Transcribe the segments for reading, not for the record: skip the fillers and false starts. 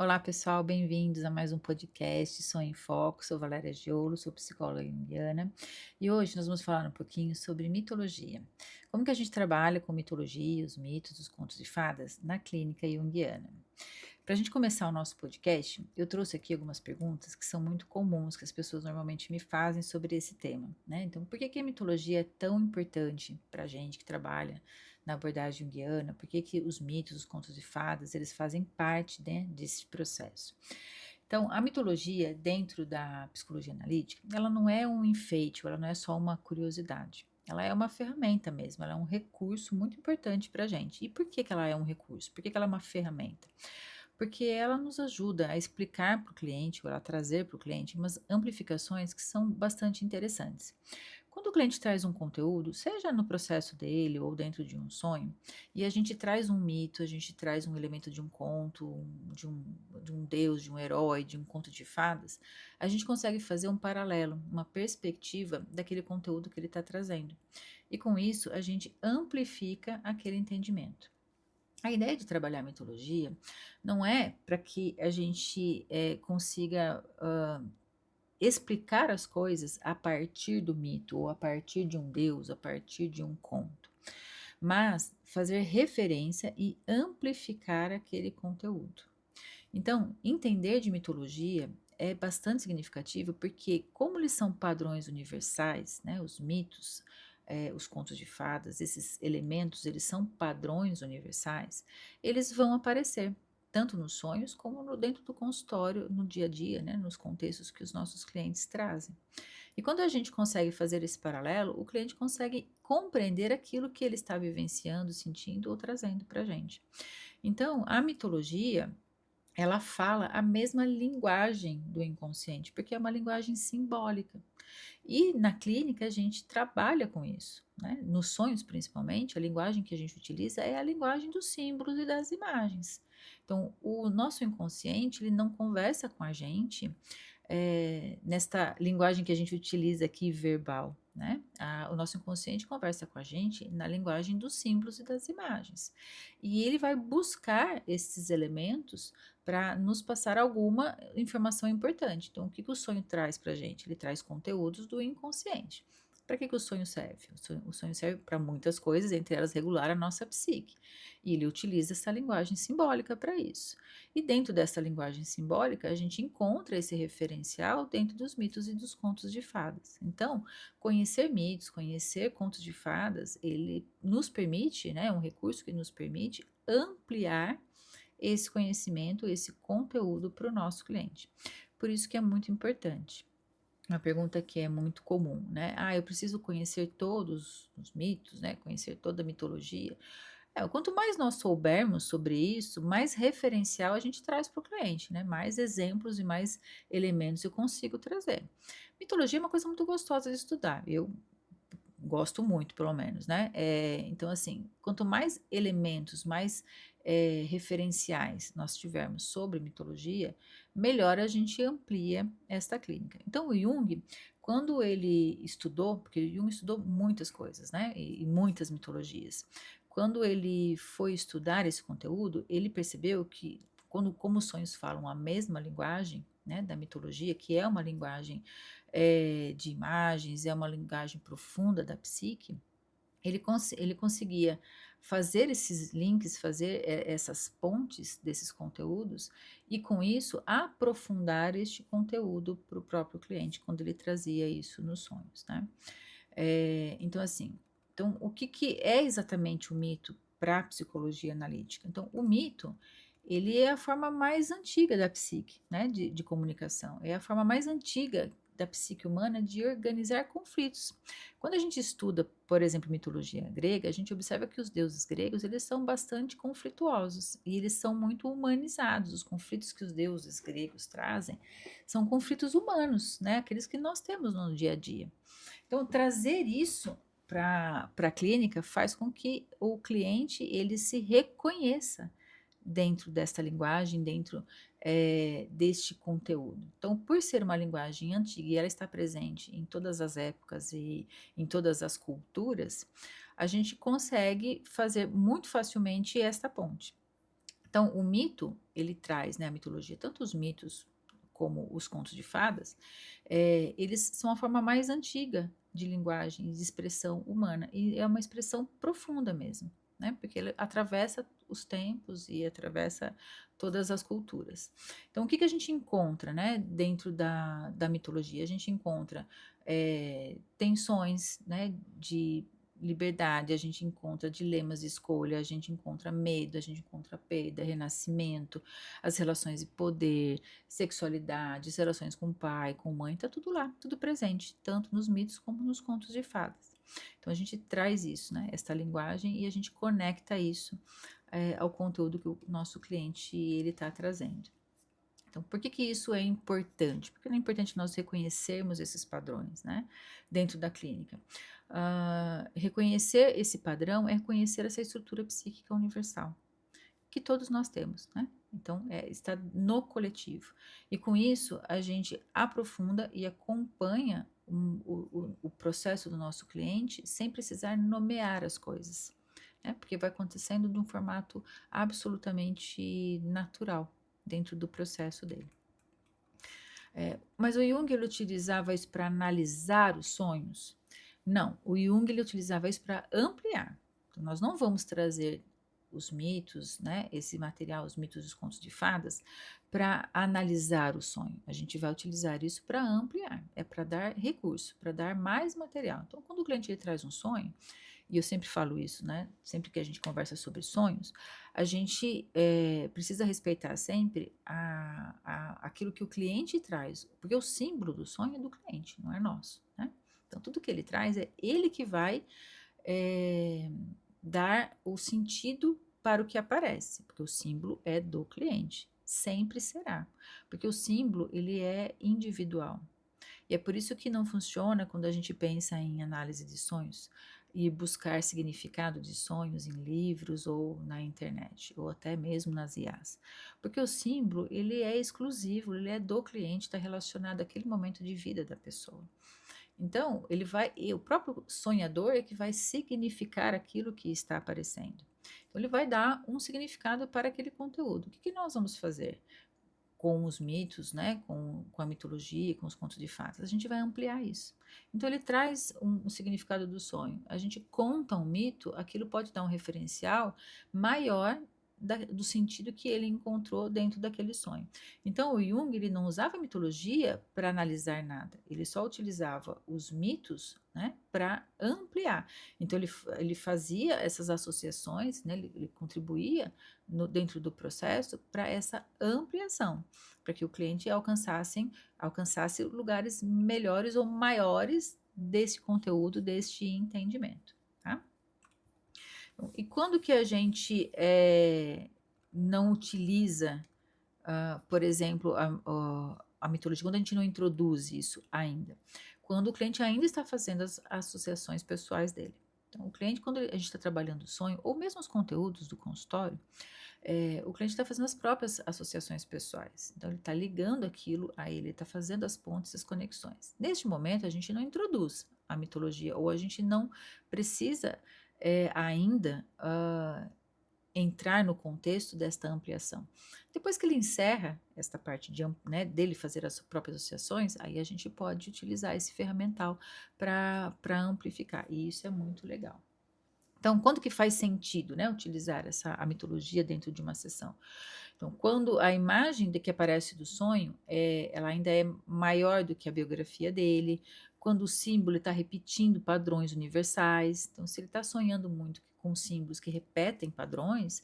Olá, pessoal, bem-vindos a mais um podcast Sonho em Foco. Sou Valéria Giolo, sou psicóloga junguiana e hoje nós vamos falar um pouquinho sobre mitologia. Como que a gente trabalha com mitologia, os mitos, os contos de fadas na clínica junguiana. Para a gente começar o nosso podcast, eu trouxe aqui algumas perguntas que são muito comuns, que as pessoas normalmente me fazem sobre esse tema, né? Então, por que que a mitologia é tão importante para a gente que trabalha na abordagem junguiana? Por que que os mitos, os contos de fadas, eles fazem parte, né, desse processo? Então, a mitologia dentro da psicologia analítica, ela não é um enfeite, ela não é só uma curiosidade. Ela é uma ferramenta mesmo, ela é um recurso muito importante para a gente. E por que que ela é um recurso? Por que que ela é uma ferramenta? Porque ela nos ajuda a explicar para o cliente, ou ela trazer para o cliente umas amplificações que são bastante interessantes. Quando o cliente traz um conteúdo, seja no processo dele ou dentro de um sonho, e a gente traz um mito, a gente traz um elemento de um conto, de um deus, de um herói, de um conto de fadas, a gente consegue fazer um paralelo, uma perspectiva daquele conteúdo que ele está trazendo. E com isso, a gente amplifica aquele entendimento. A ideia de trabalhar a mitologia não é para que a gente consiga explicar as coisas a partir do mito, ou a partir de um deus, a partir de um conto, mas fazer referência e amplificar aquele conteúdo. Então, entender de mitologia é bastante significativo porque, como eles são padrões universais, né, os mitos, os contos de fadas, esses elementos, eles são padrões universais, eles vão aparecer tanto nos sonhos como dentro do consultório, no dia a dia, né, nos contextos que os nossos clientes trazem. E quando a gente consegue fazer esse paralelo, o cliente consegue compreender aquilo que ele está vivenciando, sentindo ou trazendo para a gente. Então, a mitologia ela fala a mesma linguagem do inconsciente, porque é uma linguagem simbólica. E na clínica a gente trabalha com isso, né? Nos sonhos, principalmente, a linguagem que a gente utiliza é a linguagem dos símbolos e das imagens. Então, o nosso inconsciente, ele não conversa com a gente nesta linguagem que a gente utiliza aqui, verbal, né? O nosso inconsciente conversa com a gente na linguagem dos símbolos e das imagens. E ele vai buscar esses elementos para nos passar alguma informação importante. Então, o que que o sonho traz para a gente? Ele traz conteúdos do inconsciente. Para que que o sonho serve? O sonho serve para muitas coisas, entre elas regular a nossa psique. E ele utiliza essa linguagem simbólica para isso. E dentro dessa linguagem simbólica, a gente encontra esse referencial dentro dos mitos e dos contos de fadas. Então, conhecer mitos, conhecer contos de fadas, ele nos permite, né, é um recurso que nos permite ampliar esse conhecimento, esse conteúdo para o nosso cliente. Por isso que é muito importante. Uma pergunta que é muito comum, né? Ah, eu preciso conhecer todos os mitos, né? Conhecer toda a mitologia. Quanto mais nós soubermos sobre isso, mais referencial a gente traz para o cliente, né? Mais exemplos e mais elementos eu consigo trazer. Mitologia é uma coisa muito gostosa de estudar. Eu gosto muito, pelo menos, né? Então, assim, quanto mais elementos, mais referenciais nós tivermos sobre mitologia, melhor a gente amplia esta clínica. Então, o Jung, quando ele estudou, porque o Jung estudou muitas coisas, né? E muitas mitologias. Quando ele foi estudar esse conteúdo, ele percebeu que, como os sonhos falam a mesma linguagem, né, da mitologia, que é uma linguagem de imagens, é uma linguagem profunda da psique, ele conseguia fazer esses links, fazer essas pontes desses conteúdos e, com isso, aprofundar este conteúdo para o próprio cliente, quando ele trazia isso nos sonhos, né? Então, assim, então, o que, que é exatamente o mito para a psicologia analítica? Então, o mito, ele é a forma mais antiga da psique, né, de comunicação, é a forma mais antiga da psique humana de organizar conflitos. Quando a gente estuda, por exemplo, mitologia grega, a gente observa que os deuses gregos, eles são bastante conflituosos e eles são muito humanizados. Os conflitos que os deuses gregos trazem são conflitos humanos, né, aqueles que nós temos no dia a dia. Então, trazer isso para a clínica faz com que o cliente ele se reconheça dentro desta linguagem, dentro deste conteúdo. Então, por ser uma linguagem antiga e ela está presente em todas as épocas e em todas as culturas, a gente consegue fazer muito facilmente esta ponte. Então, o mito, ele traz, né, a mitologia, tanto os mitos como os contos de fadas, eles são a forma mais antiga de linguagem e de expressão humana, e é uma expressão profunda mesmo, né, porque ele atravessa os tempos e atravessa todas as culturas. Então, o que que a gente encontra, né, dentro da mitologia? A gente encontra, tensões, né, de liberdade, a gente encontra dilemas de escolha, a gente encontra medo, a gente encontra perda, renascimento, as relações de poder, sexualidade, as relações com o pai, com mãe, tá tudo lá, tudo presente, tanto nos mitos como nos contos de fadas. Então a gente traz isso, né, esta linguagem e a gente conecta isso, ao conteúdo que o nosso cliente ele está trazendo. Então, por que que isso é importante? Porque é importante nós reconhecermos esses padrões, né, dentro da clínica. Reconhecer esse padrão é reconhecer essa estrutura psíquica universal, que todos nós temos, né? Então, está no coletivo. E com isso, a gente aprofunda e acompanha o processo do nosso cliente sem precisar nomear as coisas, né? Porque vai acontecendo de um formato absolutamente natural dentro do processo dele. Mas o Jung ele utilizava isso para analisar os sonhos? Não, o Jung ele utilizava isso para ampliar. Então, nós não vamos trazer os mitos, né, esse material, os mitos dos contos de fadas, para analisar o sonho. A gente vai utilizar isso para ampliar, é para dar recurso, para dar mais material. Então, quando o cliente ele traz um sonho, e eu sempre falo isso, né? Sempre que a gente conversa sobre sonhos, a gente precisa respeitar sempre aquilo que o cliente traz, porque o símbolo do sonho é do cliente, não é nosso, né? Então, tudo que ele traz é ele que vai eh, dar o sentido para o que aparece, porque o símbolo é do cliente, sempre será, porque o símbolo ele é individual. E é por isso que não funciona quando a gente pensa em análise de sonhos e buscar significado de sonhos em livros ou na internet, ou até mesmo nas IAs. Porque o símbolo, ele é exclusivo, ele é do cliente, está relacionado àquele momento de vida da pessoa. Então, ele vai, e o próprio sonhador é que vai significar aquilo que está aparecendo. Então, ele vai dar um significado para aquele conteúdo. O que que nós vamos fazer? Com os mitos, né, com a mitologia, com os contos de fadas, a gente vai ampliar isso. Então ele traz um significado do sonho. A gente conta um mito, aquilo pode dar um referencial maior do sentido que ele encontrou dentro daquele sonho. Então o Jung ele não usava a mitologia para analisar nada, ele só utilizava os mitos, né, para ampliar. Então ele fazia essas associações, né, ele contribuía dentro do processo para essa ampliação, para que o cliente alcançasse lugares melhores ou maiores desse conteúdo, deste entendimento, tá? E quando que a gente não utiliza, por exemplo, a mitologia, quando a gente não introduz isso ainda? Quando o cliente ainda está fazendo as associações pessoais dele. Então, o cliente, quando a gente está trabalhando o sonho, ou mesmo os conteúdos do consultório, o cliente está fazendo as próprias associações pessoais. Então, ele está ligando aquilo a ele, está fazendo as pontes, as conexões. Neste momento, a gente não introduz a mitologia, ou a gente não precisa ainda entrar no contexto desta ampliação. Depois que ele encerra esta parte né, dele fazer as próprias associações, aí a gente pode utilizar esse ferramental para amplificar, e isso é muito legal. Então, quando que faz sentido, né, utilizar a mitologia dentro de uma sessão? Então, quando a imagem que aparece do sonho, ela ainda é maior do que a biografia dele, quando o símbolo está repetindo padrões universais. Então, se ele está sonhando muito com símbolos que repetem padrões,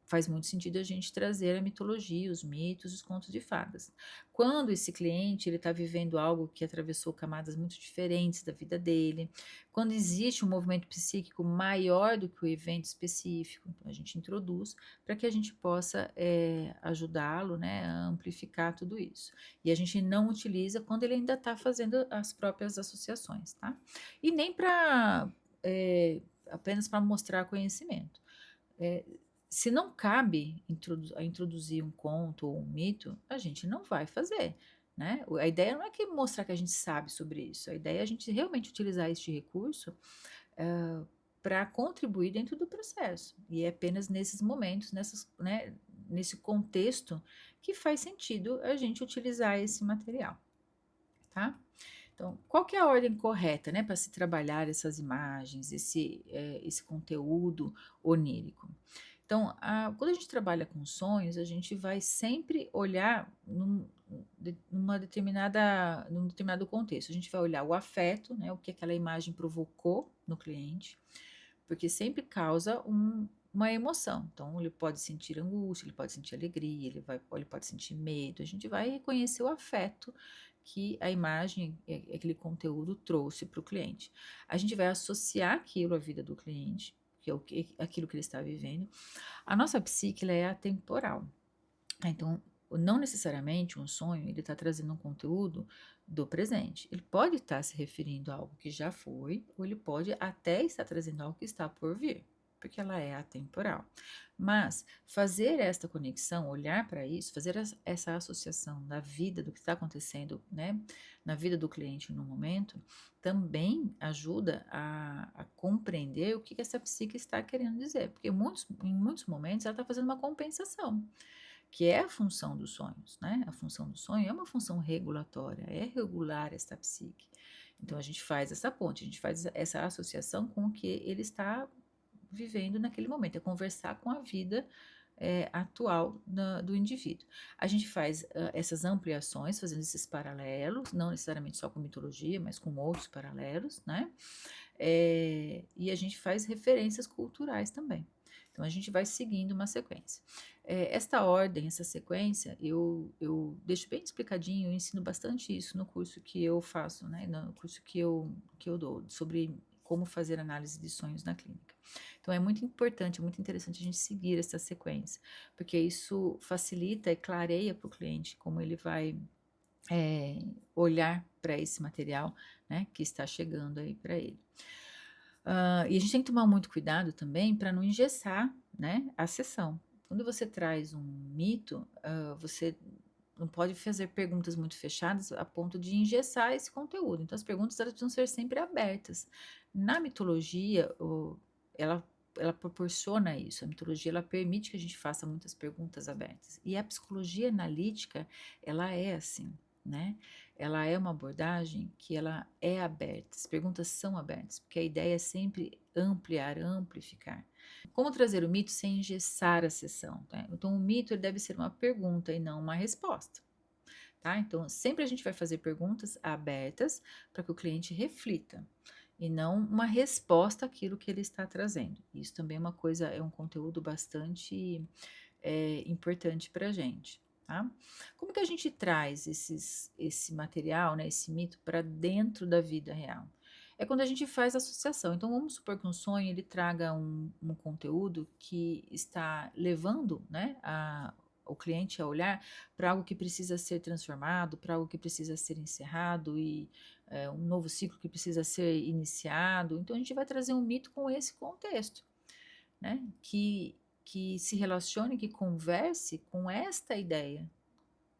faz muito sentido a gente trazer a mitologia, os mitos, os contos de fadas. Quando esse cliente ele está vivendo algo que atravessou camadas muito diferentes da vida dele, quando existe um movimento psíquico maior do que o evento específico, então a gente introduz para que a gente possa ajudá-lo, né, a amplificar tudo isso. E a gente não utiliza quando ele ainda está fazendo as próprias associações, tá? E nem para apenas para mostrar conhecimento. É, Se não cabe introduzir um conto ou um mito, a gente não vai fazer, né? A ideia não é que mostrar que a gente sabe sobre isso, a ideia é a gente realmente utilizar este recurso para contribuir dentro do processo. E é apenas nesses momentos, né, nesse contexto que faz sentido a gente utilizar esse material, tá? Então, qual que é a ordem correta, né, para se trabalhar essas imagens, esse conteúdo onírico? Então, quando a gente trabalha com sonhos, a gente vai sempre olhar num determinado contexto. A gente vai olhar o afeto, né, o que aquela imagem provocou no cliente, porque sempre causa uma emoção. Então, ele pode sentir angústia, ele pode sentir alegria, ele pode sentir medo. A gente vai reconhecer o afeto que a imagem, aquele conteúdo trouxe para o cliente. A gente vai associar aquilo à vida do cliente, que é aquilo que ele está vivendo. A nossa psique, ela é atemporal. Então, não necessariamente um sonho, ele está trazendo um conteúdo do presente. Ele pode estar se referindo a algo que já foi, ou ele pode até estar trazendo algo que está por vir, porque ela é atemporal. Mas fazer esta conexão, olhar para isso, fazer essa associação da vida, do que está acontecendo, né, na vida do cliente no momento, também ajuda a compreender o que essa psique está querendo dizer, porque em muitos momentos ela está fazendo uma compensação, que é a função dos sonhos, né? A função do sonho é uma função regulatória, é regular esta psique. Então a gente faz essa ponte, a gente faz essa associação com o que ele está vivendo naquele momento, é conversar com a vida atual do indivíduo. A gente faz essas ampliações, fazendo esses paralelos, não necessariamente só com mitologia, mas com outros paralelos, né? E a gente faz referências culturais também. Então a gente vai seguindo uma sequência. Esta ordem, essa sequência, eu deixo bem explicadinho, eu ensino bastante isso no curso que eu faço, né? No curso que eu dou, sobre como fazer análise de sonhos na clínica. Então é muito importante, é muito interessante a gente seguir essa sequência, porque isso facilita e clareia para o cliente como ele vai olhar para esse material, né, que está chegando aí para ele. E a gente tem que tomar muito cuidado também para não engessar, né, a sessão. Quando você traz um mito, você não pode fazer perguntas muito fechadas a ponto de engessar esse conteúdo. Então, as perguntas elas precisam ser sempre abertas. Na mitologia, ela, ela proporciona isso. A mitologia ela permite que a gente faça muitas perguntas abertas. E a psicologia analítica, ela é assim, né? Ela é uma abordagem que ela é aberta. As perguntas são abertas, porque a ideia é sempre ampliar, amplificar. Como trazer o mito sem engessar a sessão, tá? Então, o mito ele deve ser uma pergunta e não uma resposta, tá? Então, sempre a gente vai fazer perguntas abertas para que o cliente reflita e não uma resposta àquilo que ele está trazendo. Isso também é uma coisa, é um conteúdo bastante importante para a gente, tá? Como que a gente traz esse material, né, esse mito para dentro da vida real? É quando a gente faz associação. Então, vamos supor que um sonho ele traga um conteúdo que está levando, né, o cliente a olhar para algo que precisa ser transformado, para algo que precisa ser encerrado e um novo ciclo que precisa ser iniciado. Então, a gente vai trazer um mito com esse contexto, né? Que se relacione, que converse com esta ideia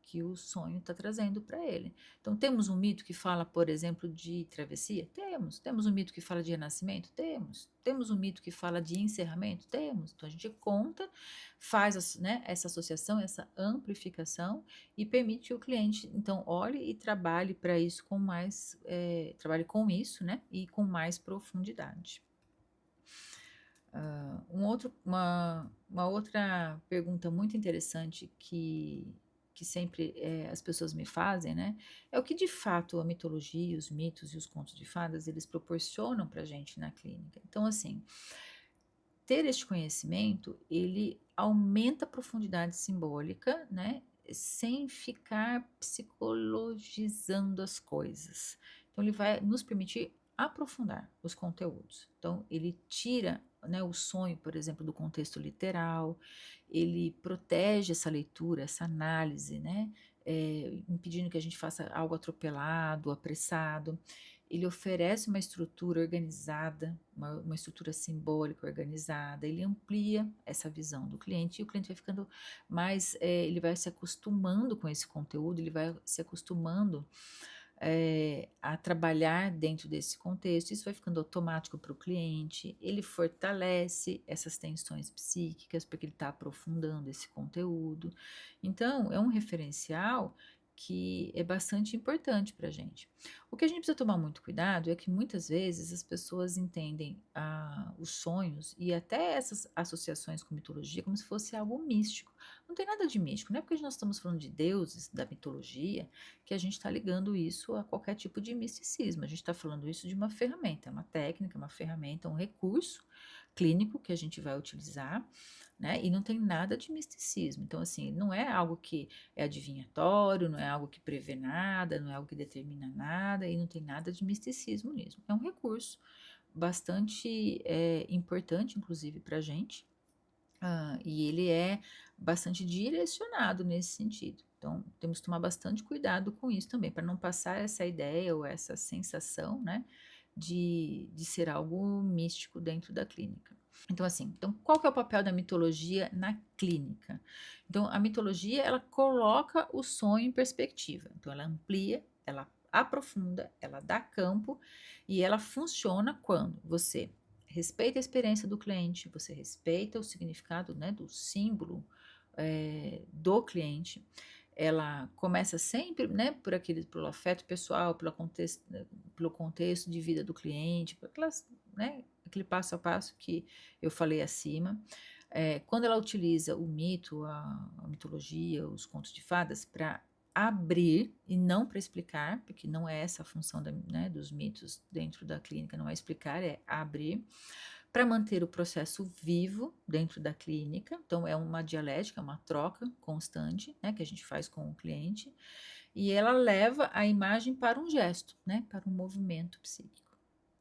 que o sonho está trazendo para ele. Então, temos um mito que fala, por exemplo, de travessia? Temos. Temos um mito que fala de renascimento? Temos. Temos um mito que fala de encerramento? Temos. Então, a gente conta, faz né, essa associação, essa amplificação e permite que o cliente, então, olhe e trabalhe para isso com mais, trabalhe com isso, né, e com mais profundidade. Uma outra pergunta muito interessante que sempre as pessoas me fazem, né? É o que de fato a mitologia, os mitos e os contos de fadas eles proporcionam para a gente na clínica. Então, assim, ter este conhecimento ele aumenta a profundidade simbólica, né? Sem ficar psicologizando as coisas. Então, ele vai nos permitir aprofundar os conteúdos. Então, ele tira, né, o sonho, por exemplo, do contexto literal, ele protege essa leitura, essa análise, né, impedindo que a gente faça algo atropelado, apressado. Ele oferece uma estrutura organizada, uma estrutura simbólica organizada, ele amplia essa visão do cliente e o cliente vai ficando mais, ele vai se acostumando com esse conteúdo, ele vai se acostumando a trabalhar dentro desse contexto. Isso vai ficando automático para o cliente, ele fortalece essas tensões psíquicas, porque ele está aprofundando esse conteúdo. Então, é um referencial que é bastante importante para a gente. O que a gente precisa tomar muito cuidado é que muitas vezes as pessoas entendem os sonhos e até essas associações com mitologia como se fosse algo místico. Não tem nada de místico, não é porque nós estamos falando de deuses da mitologia que a gente está ligando isso a qualquer tipo de misticismo. A gente está falando isso de uma ferramenta, uma técnica, uma ferramenta, um recurso clínico que a gente vai utilizar, né? E não tem nada de misticismo. Então, assim, não é algo que é adivinhatório, não é algo que prevê nada, não é algo que determina nada, e não tem nada de misticismo nisso. É um recurso bastante importante, inclusive, para a gente, e ele é bastante direcionado nesse sentido. Então, temos que tomar bastante cuidado com isso também, para não passar essa ideia ou essa sensação, né, de ser algo místico dentro da clínica. Então, assim, qual que é o papel da mitologia na clínica? Então, a mitologia, ela coloca o sonho em perspectiva. Então, ela amplia, ela aprofunda, ela dá campo e ela funciona quando você respeita a experiência do cliente, você respeita o significado, né, do símbolo do cliente. Ela começa sempre, né, pelo afeto pessoal, pelo contexto de vida do cliente, né, aquele passo a passo que eu falei acima. Quando ela utiliza o mito, a mitologia, os contos de fadas para abrir e não para explicar, porque não é essa a função né, dos mitos dentro da clínica, não é explicar, é abrir, para manter o processo vivo dentro da clínica. Então, é uma dialética, uma troca constante, né, que a gente faz com o cliente, e ela leva a imagem para um gesto, né, para um movimento psíquico.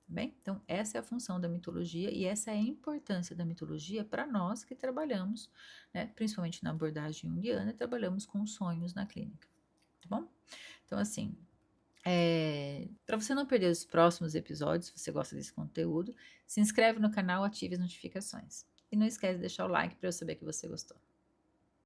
Bem, então essa é a função da mitologia e essa é a importância da mitologia para nós que trabalhamos, né, principalmente na abordagem junguiana, trabalhamos com sonhos na clínica, tá bom? Então, assim, para você não perder os próximos episódios, se você gosta desse conteúdo, se inscreve no canal, ative as notificações. E não esquece de deixar o like para eu saber que você gostou.